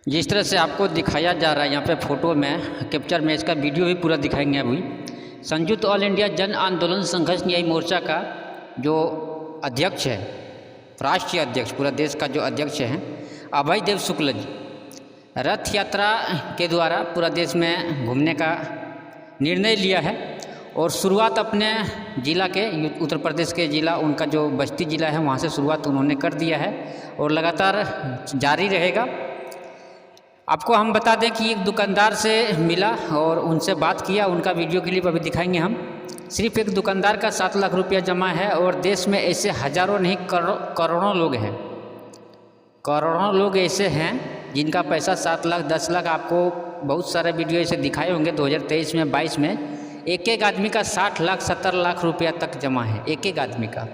जिस तरह से आपको दिखाया जा रहा है यहाँ पे फ़ोटो में कैप्चर में, इसका वीडियो भी पूरा दिखाएंगे अभी। संयुक्त ऑल इंडिया जन आंदोलन संघर्ष न्याय मोर्चा का जो अध्यक्ष है, राष्ट्रीय अध्यक्ष, पूरा देश का जो अध्यक्ष हैं अभय देव शुक्ल जी, रथ यात्रा के द्वारा पूरा देश में घूमने का निर्णय लिया है और शुरुआत अपने ज़िला के, उत्तर प्रदेश के ज़िला, उनका जो बस्ती ज़िला है वहाँ से शुरुआत उन्होंने कर दिया है और लगातार जारी रहेगा। आपको हम बता दें कि एक दुकानदार से मिला और उनसे बात किया, उनका वीडियो क्लिप अभी दिखाएंगे हम। सिर्फ एक दुकानदार का 7 लाख रुपया जमा है और देश में ऐसे हज़ारों नहीं करोड़ों लोग हैं, करोड़ों लोग ऐसे हैं जिनका पैसा 7 लाख 10 लाख, आपको बहुत सारे वीडियो ऐसे दिखाए होंगे 2023 में 22 में। एक आदमी का 60 लाख 70 लाख रुपया तक जमा है, एक आदमी का।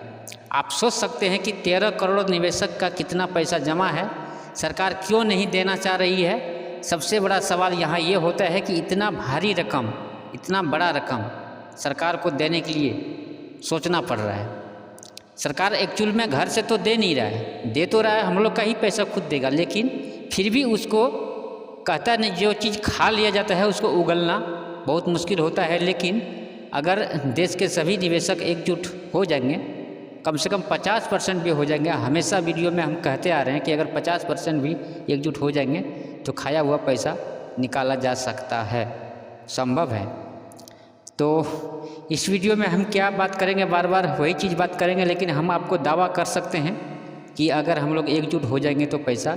आप सोच सकते हैं कि 13 करोड़ निवेशक का कितना पैसा जमा है, सरकार क्यों नहीं देना चाह रही है। सबसे बड़ा सवाल यहाँ ये होता है कि इतना भारी रकम, इतना बड़ा रकम सरकार को देने के लिए सोचना पड़ रहा है। सरकार एक्चुअल में घर से तो दे नहीं रहा है, दे तो रहा है, हम लोग का ही पैसा खुद देगा, लेकिन फिर भी उसको कहता नहीं, जो चीज़ खा लिया जाता है उसको उगलना बहुत मुश्किल होता है। लेकिन अगर देश के सभी निवेशक एकजुट हो जाएंगे, कम से कम 50% भी हो जाएंगे, हमेशा वीडियो में हम कहते आ रहे हैं कि अगर 50% भी एकजुट हो जाएंगे तो खाया हुआ पैसा निकाला जा सकता है, संभव है। तो इस वीडियो में हम क्या बात करेंगे, बार बार वही चीज़ बात करेंगे, लेकिन हम आपको दावा कर सकते हैं कि अगर हम लोग एकजुट हो जाएंगे तो पैसा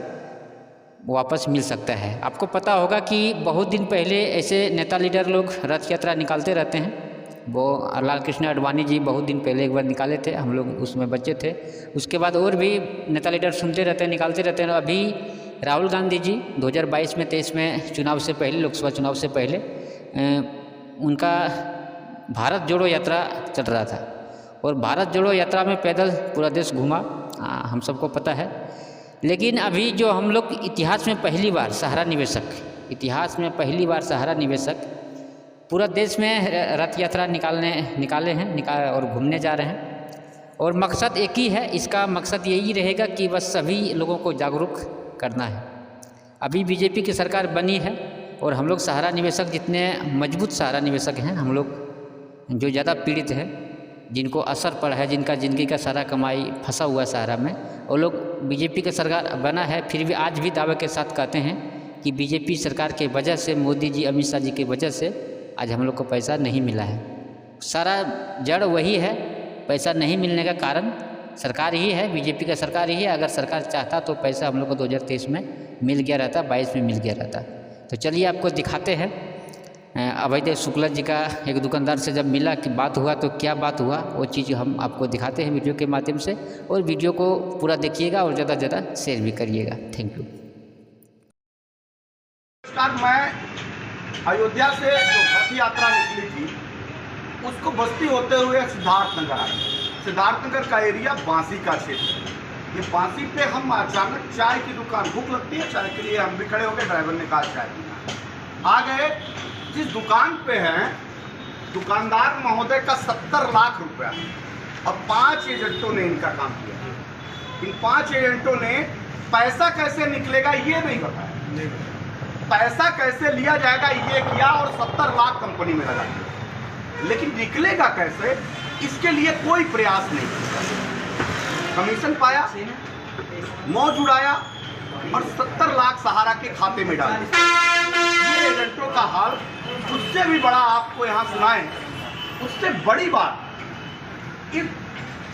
वापस मिल सकता है। आपको पता होगा कि बहुत दिन पहले ऐसे नेता लीडर लोग रथ यात्रा निकालते रहते हैं। वो लाल कृष्ण आडवाणी जी बहुत दिन पहले एक बार निकाले थे, हम लोग उसमें बच्चे थे। उसके बाद और भी नेता लीडर सुनते रहते हैं, निकालते रहते हैं। अभी राहुल गांधी जी 2022 में 23 में चुनाव से पहले, लोकसभा चुनाव से पहले उनका भारत जोड़ो यात्रा चल रहा था और भारत जोड़ो यात्रा में पैदल पूरा देश घूमा, हम सबको पता है। लेकिन अभी जो हम लोग इतिहास में पहली बार सहारा निवेशक, इतिहास में पहली बार सहारा निवेशक पूरा देश में रथ यात्रा निकाले हैं और घूमने जा रहे हैं। और मकसद एक ही है, इसका मकसद यही रहेगा कि बस सभी लोगों को जागरूक करना है। अभी बीजेपी की सरकार बनी है और हम लोग सहारा निवेशक, जितने मजबूत सहारा निवेशक हैं, हम लोग जो ज़्यादा पीड़ित हैं, जिनको असर पड़ा है, जिनका ज़िंदगी का सारा कमाई फंसा हुआ है सहारा में, वो लोग, बीजेपी का सरकार बना है, फिर भी आज भी दावे के साथ कहते हैं कि बीजेपी सरकार के वजह से, मोदी जी, अमित शाह जी की वजह से आज हम लोग को पैसा नहीं मिला है। सारा जड़ वही है, पैसा नहीं मिलने का कारण सरकार ही है, बीजेपी का सरकार ही है। अगर सरकार चाहता तो पैसा हम लोग को 2023 में मिल गया रहता, 22 में मिल गया रहता। तो चलिए आपको दिखाते हैं अभय देव शुक्ला जी का एक दुकानदार से जब मिला कि बात हुआ तो क्या बात हुआ, वो चीज़ हम आपको दिखाते हैं वीडियो के माध्यम से। और वीडियो को पूरा देखिएगा और ज़्यादा से ज़्यादा शेयर भी करिएगा। Thank you. मैं अयोध्या से जो रथ यात्रा निकली थी उसको बस्ती होते हुए सिद्धार्थनगर आए। सिद्धार्थनगर का एरिया बांसी का क्षेत्र है। ये बांसी पे हम अचानक चाय की दुकान, भूख लगती है चाय के लिए, हम भी खड़े हो गए, ड्राइवर ने कहा चाय पीना। आ गए, जिस दुकान पे हैं दुकानदार महोदय का 70 लाख रुपया और 5 एजेंटों ने इनका काम किया। इन 5 एजेंटों ने पैसा कैसे निकलेगा ये नहीं बताया, पैसा कैसे लिया जाएगा ये किया और 70 लाख कंपनी में लगा दिया, लेकिन निकलेगा कैसे इसके लिए कोई प्रयास नहीं किया। कमीशन पाया, मौज उड़ाया और 70 लाख सहारा के खाते में डाल दिया। ये एजेंटों का हाल। उससे भी बड़ा आपको यहाँ सुनाएं, उससे बड़ी बात, इस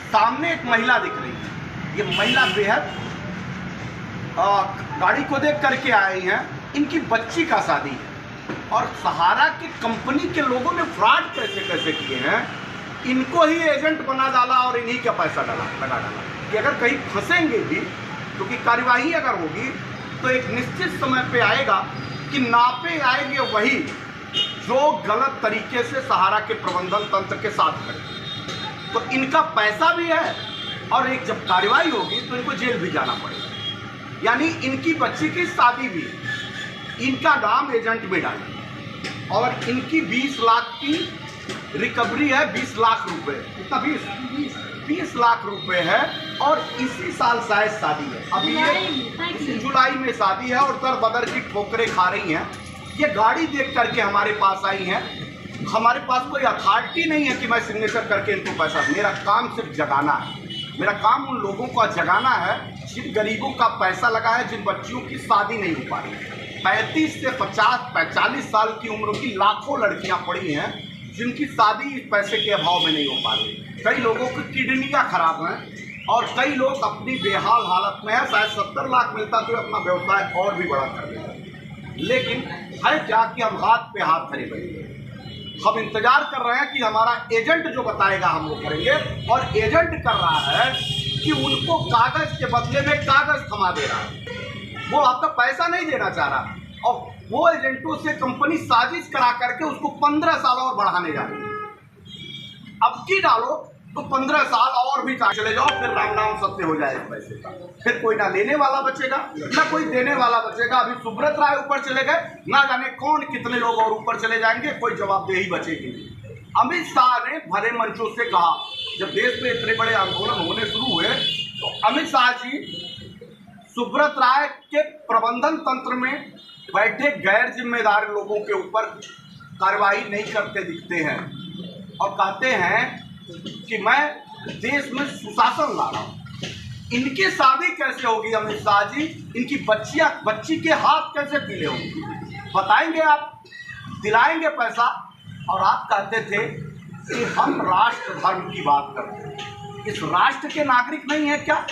सामने एक महिला दिख रही है। ये महिला बेहद गाड़ी को देख करके आई हैं, इनकी बच्ची का शादी है और सहारा की कंपनी के लोगों ने फ्रॉड कैसे कैसे किए हैं, इनको ही एजेंट बना डाला और इन्हीं का पैसा लगा डाला कि अगर कहीं फंसेंगे भी, क्योंकि कार्यवाही अगर होगी तो एक निश्चित समय पे आएगा कि नापे आएंगे वही जो गलत तरीके से सहारा के प्रबंधन तंत्र के साथ खड़े। तो इनका पैसा भी है और एक जब कार्रवाई होगी तो इनको जेल भी जाना पड़ेगा। यानी इनकी बच्ची की शादी भी इनका नाम एजेंट में डाले और इनकी 20 लाख की रिकवरी है, 20 लाख रुपए, कितना 20 20 लाख रुपए है और इसी साल शायद शादी है। अभी ये इसी जुलाई में शादी है और दर बदर की ठोकरें खा रही हैं। ये गाड़ी देख करके हमारे पास आई हैं। हमारे पास कोई अथॉरिटी नहीं है कि मैं सिग्नेचर करके इनको पैसा, मेरा काम सिर्फ जगाना है। मेरा काम उन लोगों को जगाना है जिन गरीबों का पैसा लगा है, जिन बच्चियों की शादी नहीं हो पा रही। 35 से 40 साल की उम्र की लाखों लड़कियां पड़ी हैं जिनकी शादी इस पैसे के अभाव में नहीं हो पा रही। कई लोगों की किडनियां खराब हैं और कई लोग अपनी बेहाल हालत में है। शायद 70 लाख मिलता तो अपना व्यवसाय और भी बड़ा कर देता, लेकिन है क्या कि हम हाथ पे हाथ धरे बैठे। हम इंतजार कर रहे हैं कि हमारा एजेंट जो बताएगा हम वो करेंगे, और एजेंट कर रहा है कि उनको कागज के बदले में कागज थमा दे रहा है। वो आपका पैसा नहीं देना चाह रहा और वो एजेंटों से कंपनी साजिश करा करके उसको 15 साल और बढ़ाने जा रही है। अब की डालो तो 15 साल और भी चले जाओ, फिर राम नाम सत्य हो जाए इस पैसे का। फिर कोई ना लेने वाला बचेगा ना कोई देने वाला बचेगा। अभी सुब्रत राय ऊपर चले गए, ना जाने कौन कितने लोग और ऊपर चले जाएंगे, कोई जवाबदेही बचेगी नहीं। अमित शाह ने भरे मंचों से कहा, जब देश में इतने बड़े आंदोलन होने शुरू हुए तो अमित शाह जी सुब्रत राय के प्रबंधन तंत्र में बैठे गैर जिम्मेदार लोगों के ऊपर कार्रवाई नहीं करते दिखते हैं और कहते हैं कि मैं देश में सुशासन ला रहा हूं। इनकी शादी कैसे होगी अमित शाह जी? इनकी बच्ची के हाथ कैसे पीले होंगे? बताएंगे आप, दिलाएंगे पैसा। और आप कहते थे कि हम राष्ट्र धर्म की बात करते हैं। इस राष्ट्र के नागरिक नहीं है क्या?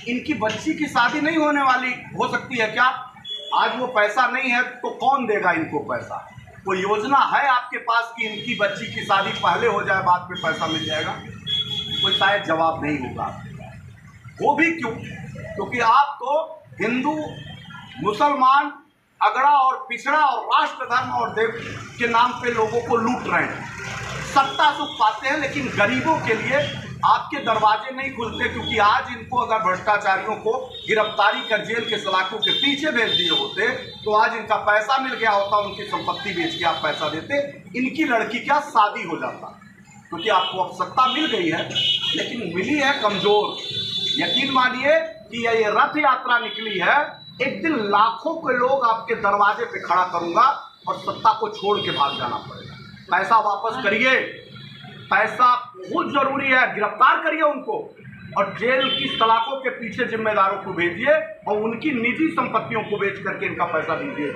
इनकी बच्ची की शादी नहीं होने वाली हो सकती है क्या? आज वो पैसा नहीं है तो कौन देगा इनको पैसा? कोई योजना है आपके पास कि इनकी बच्ची की शादी पहले हो जाए, बाद में पैसा मिल जाएगा? कोई शायद जवाब नहीं होगा। वो भी क्यों? क्योंकि आप तो हिंदू, मुसलमान, अगड़ा और पिछड़ा और राष्ट्र धर्म और देव के नाम पे लोगों को लूट रहे हैं। सत्ता सुख पाते हैं, लेकिन गरीबों के लिए आपके दरवाजे नहीं खुलते। क्योंकि आज इनको अगर भ्रष्टाचारियों को गिरफ्तारी कर जेल के सलाखों के पीछे भेज दिए होते तो आज इनका पैसा मिल गया होता, उनकी संपत्ति बेच के आप पैसा देते, इनकी लड़की क्या शादी हो जाता। क्योंकि आपको अब सत्ता मिल गई है, लेकिन मिली है कमजोर। यकीन मानिए कि ये रथ यात्रा निकली है, एक दिन लाखों के लोग आपके दरवाजे पे खड़ा करूंगा और सत्ता को छोड़ के भाग जाना पड़ेगा। पैसा वापस करिए, पैसा बहुत जरूरी है। गिरफ्तार करिए उनको और जेल की सलाखों के पीछे जिम्मेदारों को भेजिए और उनकी निजी संपत्तियों को बेच करके इनका पैसा दीजिए।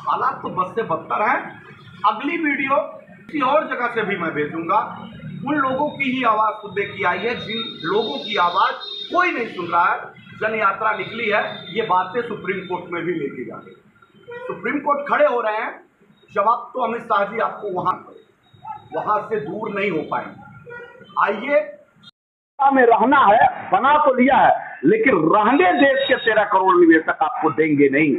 हालात तो बद से बदतर हैं। अगली वीडियो किसी और जगह से भी मैं भेजूंगा। उन लोगों की ही आवाज़ सुनने की आई है जिन लोगों की आवाज़ कोई नहीं सुन रहा है। जन यात्रा निकली है, ये बातें सुप्रीम कोर्ट में भी लेके जा रही। सुप्रीम कोर्ट खड़े हो रहे हैं, जवाब तो अमित शाह जी आपको वहां से दूर नहीं हो पाएंगे। आइए, में रहना है, बना तो लिया है, लेकिन रहने देश के 13 करोड़ निवेशक आपको देंगे नहीं।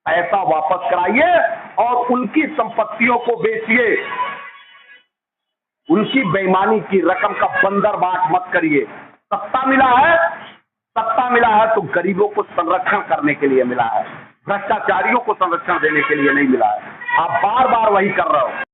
पैसा वापस कराइए और उनकी संपत्तियों को बेचिए। उनकी बेईमानी की रकम का बंदर बाट मत करिए। सत्ता मिला है तो गरीबों को संरक्षण करने के लिए मिला है, भ्रष्टाचारियों को संरक्षण देने के लिए नहीं मिला है। आप बार बार वही कर रहे हो।